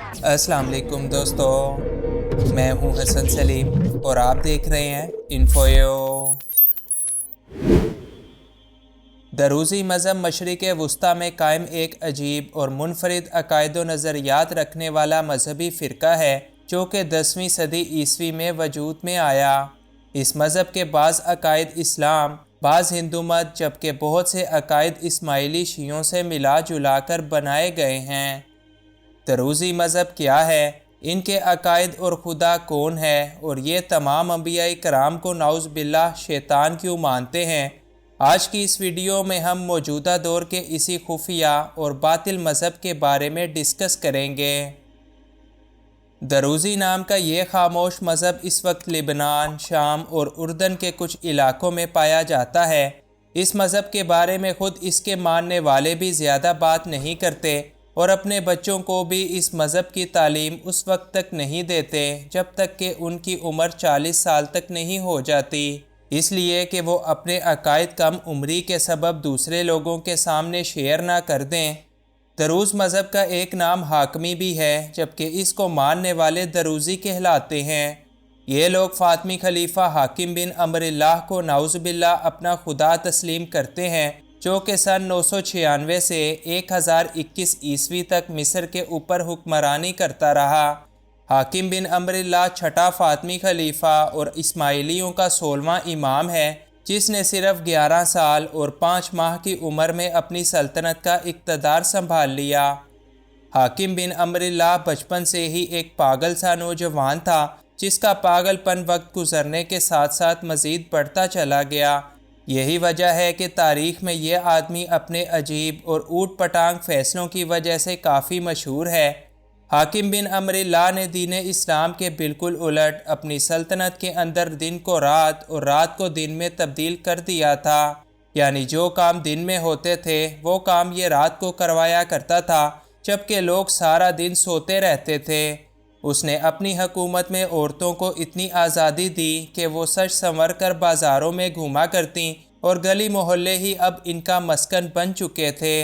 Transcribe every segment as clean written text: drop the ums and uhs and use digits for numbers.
अस्सलाम वालेकुम दोस्तों, मैं हूं हसन सलीम और आप देख रहे हैं इन्फोयो। दरूज़ी मज़हब मशरिक़ वस्ती में कायम एक अजीब और मुनफरिद अकायद व नज़रियात रखने वाला मजहबी फ़िरका है जो कि 10वीं सदी ईस्वी में वजूद में आया। इस मज़हब के बाज़ अकायद इस्लाम, बाज़ हिंदू मत, जबकि बहुत से अकायद इस्माइली शियों से मिला जुला कर बनाए गए हैं। दरूज़ी मज़हब क्या है, इनके अकायद और खुदा कौन है, और ये तमाम अंबिया कराम को नाउज़ बिल्लाह शैतान क्यों मानते हैं। आज की इस वीडियो में हम मौजूदा दौर के इसी खुफिया और बातिल मज़हब के बारे में डिस्कस करेंगे। दरूज़ी नाम का ये खामोश मज़हब इस वक्त लिबनान, शाम और उर्दन के कुछ इलाकों में पाया जाता है। इस मज़हब के बारे में ख़ुद इसके मानने वाले भी ज़्यादा बात नहीं करते और अपने बच्चों को भी इस मज़हब की तालीम उस वक्त तक नहीं देते जब तक कि उनकी उम्र 40 साल तक नहीं हो जाती, इसलिए कि वो अपने अकायद कम उम्री के सबब दूसरे लोगों के सामने शेयर ना कर दें। दरूज़ मज़हब का एक नाम हाकमी भी है, जबकि इसको मानने वाले दरूज़ी कहलाते हैं। ये लोग फ़ातिमी खलीफा हाकिम बिन अमरिल्लाह को नाउज़ुबिल्लाह अपना खुदा तस्लीम करते हैं, जो कि सन 996 से 1021 ईस्वी तक मिस्र के ऊपर हुक्मरानी करता रहा। हाकिम बिन अमरिल्लाह छठा फ़ातिमी खलीफा और इस्माइलियों का 16वां इमाम है, जिसने सिर्फ 11 साल और 5 माह की उम्र में अपनी सल्तनत का इक़्तिदार संभाल लिया। हाकिम बिन अमरिल्लाह बचपन से ही एक पागल सा नौजवान था, जिसका पागलपन वक्त गुजरने के साथ साथ मज़ीद बढ़ता चला गया। यही वजह है कि तारीख़ में यह आदमी अपने अजीब और ऊट पटांग फ़ैसलों की वजह से काफ़ी मशहूर है। हाकिम बिन अमरिल्लाह ने दीन इस्लाम के बिल्कुल उलट अपनी सल्तनत के अंदर दिन को रात और रात को दिन में तब्दील कर दिया था, यानी जो काम दिन में होते थे वो काम ये रात को करवाया करता था, जबकि लोग सारा दिन सोते रहते थे। उसने अपनी हुकूमत में औरतों को इतनी आज़ादी दी कि वो सज संवर कर बाज़ारों में घूमा करती और गली मोहल्ले ही अब इनका मस्कन बन चुके थे,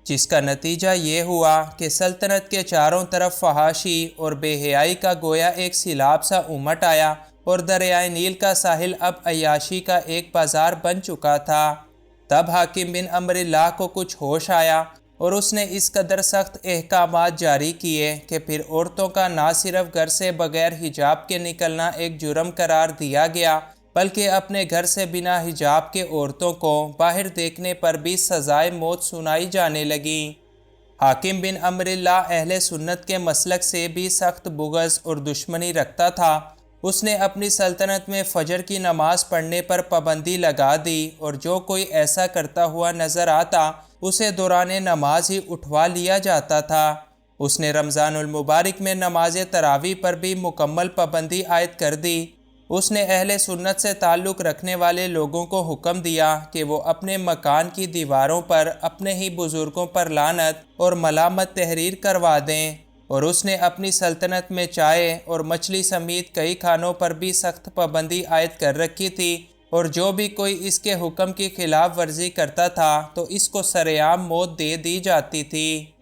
जिसका नतीजा ये हुआ कि सल्तनत के चारों तरफ फहाशी और बेहयाई का गोया एक सिलाब सा उमट आया और दरियाए नील का साहिल अब अय्याशी का एक बाज़ार बन चुका था। तब हाकिम बिन अमरिल्लाह को कुछ होश आया और उसने इस कदर सख्त अहकामात जारी किए कि फिर औरतों का ना सिर्फ घर से बगैर हिजाब के निकलना एक जुर्म करार दिया गया, बल्कि अपने घर से बिना हिजाब के औरतों को बाहर देखने पर भी सज़ाए मौत सुनाई जाने लगी। हाकिम बिन अमरिल्लाह अहले सुन्नत के मसलक से भी सख्त बुग़्ज़ और दुश्मनी रखता था। उसने अपनी सल्तनत में फ़जर की नमाज़ पढ़ने पर पाबंदी लगा दी और जो कोई ऐसा करता हुआ नज़र आता उसे दौरान नमाज ही उठवा लिया जाता था। उसने रमज़ानुल मुबारक में नमाज तरावी पर भी मुकम्मल पाबंदी आयद कर दी। उसने अहले सुन्नत से ताल्लुक़ रखने वाले लोगों को हुक्म दिया कि वो अपने मकान की दीवारों पर अपने ही बुज़ुर्गों पर लानत और मलामत तहरीर करवा दें, और उसने अपनी सल्तनत में चाय और मछली समेत कई खानों पर भी सख्त पाबंदी आयद कर रखी थी, और जो भी कोई इसके हुक्म की खिलाफ वर्जी करता था तो इसको सरेआम मौत दे दी जाती थी।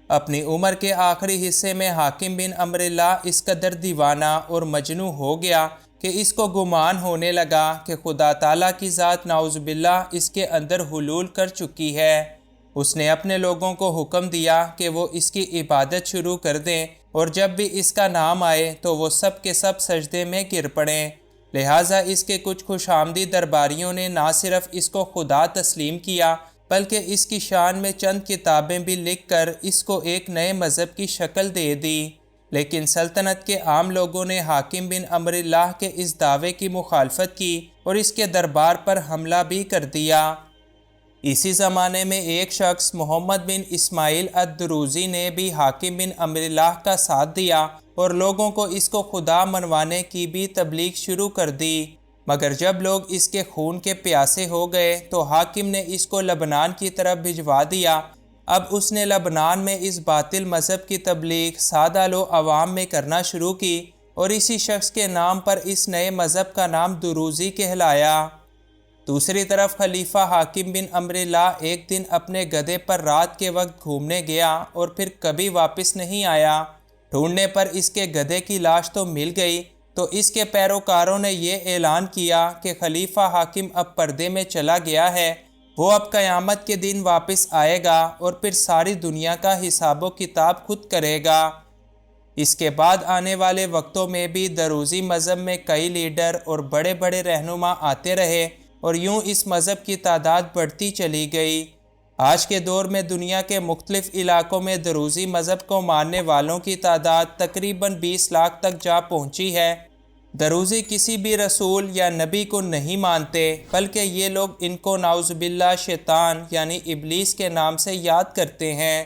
अपनी उम्र के आखिरी हिस्से में हाकिम बिन अमरिल्लाह इस कदर दीवाना और मजनू हो गया कि इसको गुमान होने लगा कि खुदा ताला की ज़ात नाउज़ुबिल्लाह इसके अंदर हुलूल कर चुकी है। उसने अपने लोगों को हुक्म दिया कि वो इसकी इबादत शुरू कर दें, और जब भी इसका नाम आए तो वो सब के सब सजदे में गिर पड़ें। लिहाजा इसके कुछ खुशामदी दरबारियों ने ना सिर्फ इसको खुदा तस्लीम किया, बल्कि इसकी शान में चंद किताबें भी लिख कर इसको एक नए मज़हब की शक्ल दे दी। लेकिन सल्तनत के आम लोगों ने हाकिम बिन अमरिल्लाह के इस दावे की मुखालफत की और इसके दरबार पर हमला भी कर दिया। इसी ज़माने में एक शख्स मोहम्मद बिन इस्माइल अद-दुरूज़ी ने भी हाकिम बिन अमरिल्लाह का साथ दिया और लोगों को इसको खुदा मनवाने की भी तबलीग शुरू कर दी। मगर जब लोग इसके खून के प्यासे हो गए तो हाकिम ने इसको लबनान की तरफ भिजवा दिया। अब उसने लबनान में इस बातिल मज़हब की तबलीग सादा लो अवाम में करना शुरू की और इसी शख्स के नाम पर इस नए मज़हब का नाम दुरूज़ी कहलाया। दूसरी तरफ खलीफा हाकिम बिन अमरिल्लाह एक दिन अपने गधे पर रात के वक्त घूमने गया और फिर कभी वापस नहीं आया। ڈھونڈنے پر اس کے گدھے کی لاش تو مل گئی، تو اس کے پیروکاروں نے یہ اعلان کیا کہ خلیفہ حاکم اب پردے میں چلا گیا ہے، وہ اب قیامت کے دن واپس آئے گا اور پھر ساری دنیا کا حساب و کتاب خود کرے گا۔ اس کے بعد آنے والے وقتوں میں بھی دروزی مذہب میں کئی لیڈر اور بڑے بڑے رہنما آتے رہے اور یوں اس مذہب کی تعداد بڑھتی چلی گئی۔ آج کے دور میں دنیا کے مختلف علاقوں میں دروزی مذہب کو ماننے والوں کی تعداد تقریباً 20 لاکھ تک جا پہنچی ہے۔ دروزی کسی بھی رسول یا نبی کو نہیں مانتے، بلکہ یہ لوگ ان کو نعوذ باللہ شیطان یعنی ابلیس کے نام سے یاد کرتے ہیں۔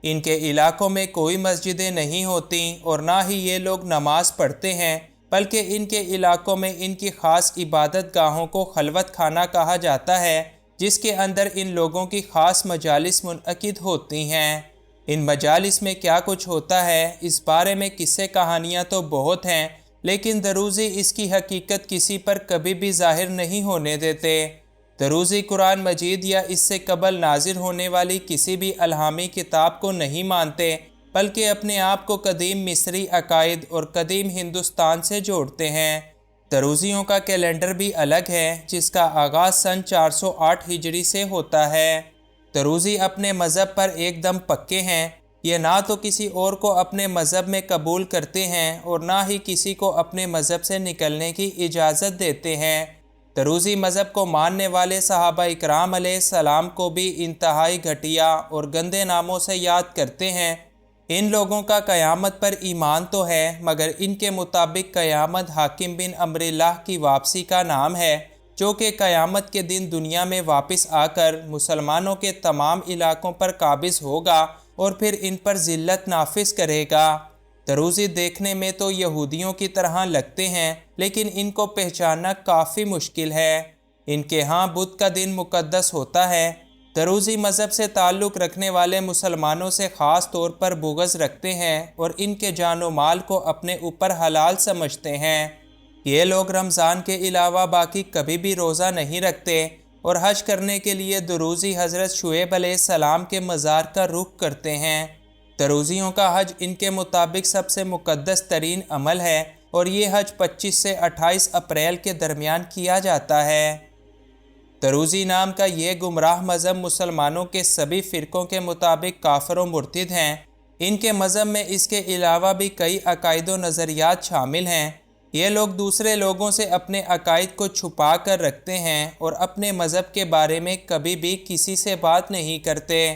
ان کے علاقوں میں کوئی مسجدیں نہیں ہوتیں اور نہ ہی یہ لوگ نماز پڑھتے ہیں، بلکہ ان کے علاقوں میں ان کی خاص عبادت گاہوں کو خلوت خانہ کہا جاتا ہے، جس کے اندر ان لوگوں کی خاص مجالس منعقد ہوتی ہیں۔ ان مجالس میں کیا کچھ ہوتا ہے، اس بارے میں قصے کہانیاں تو بہت ہیں، لیکن دروزی اس کی حقیقت کسی پر کبھی بھی ظاہر نہیں ہونے دیتے۔ دروزی قرآن مجید یا اس سے قبل نازل ہونے والی کسی بھی الہامی کتاب کو نہیں مانتے، بلکہ اپنے آپ کو قدیم مصری عقائد اور قدیم ہندوستان سے جوڑتے ہیں۔ دروزیوں کا کیلنڈر بھی الگ ہے، جس کا آغاز سن 408 ہجری سے ہوتا ہے۔ دروزی اپنے مذہب پر ایک دم پکے ہیں، یہ نہ تو کسی اور کو اپنے مذہب میں قبول کرتے ہیں اور نہ ہی کسی کو اپنے مذہب سے نکلنے کی اجازت دیتے ہیں۔ دروزی مذہب کو ماننے والے صحابہ اکرام علیہ السلام کو بھی انتہائی گھٹیا اور گندے ناموں سے یاد کرتے ہیں۔ ان لوگوں کا قیامت پر ایمان تو ہے، مگر ان کے مطابق قیامت حاکم بن امر اللہ کی واپسی کا نام ہے، جو کہ قیامت کے دن دنیا میں واپس آ کر مسلمانوں کے تمام علاقوں پر قابض ہوگا اور پھر ان پر ذلت نافذ کرے گا۔ دروزی دیکھنے میں تو یہودیوں کی طرح لگتے ہیں، لیکن ان کو پہچاننا کافی مشکل ہے۔ ان کے ہاں بدھ کا دن مقدس ہوتا ہے۔ دروزی مذہب سے تعلق رکھنے والے مسلمانوں سے خاص طور پر بغض رکھتے ہیں اور ان کے جان و مال کو اپنے اوپر حلال سمجھتے ہیں۔ یہ لوگ رمضان کے علاوہ باقی کبھی بھی روزہ نہیں رکھتے اور حج کرنے کے لیے دروزی حضرت شعیب علیہ السلام کے مزار کا رخ کرتے ہیں۔ دروزیوں کا حج ان کے مطابق سب سے مقدس ترین عمل ہے اور یہ حج 25 سے 28 اپریل کے درمیان کیا جاتا ہے۔ دروزی نام کا یہ گمراہ مذہب مسلمانوں کے سبھی فرقوں کے مطابق کافر و مرتد ہیں۔ ان کے مذہب میں اس کے علاوہ بھی کئی عقائد و نظریات شامل ہیں۔ یہ لوگ دوسرے لوگوں سے اپنے عقائد کو چھپا کر رکھتے ہیں اور اپنے مذہب کے بارے میں کبھی بھی کسی سے بات نہیں کرتے۔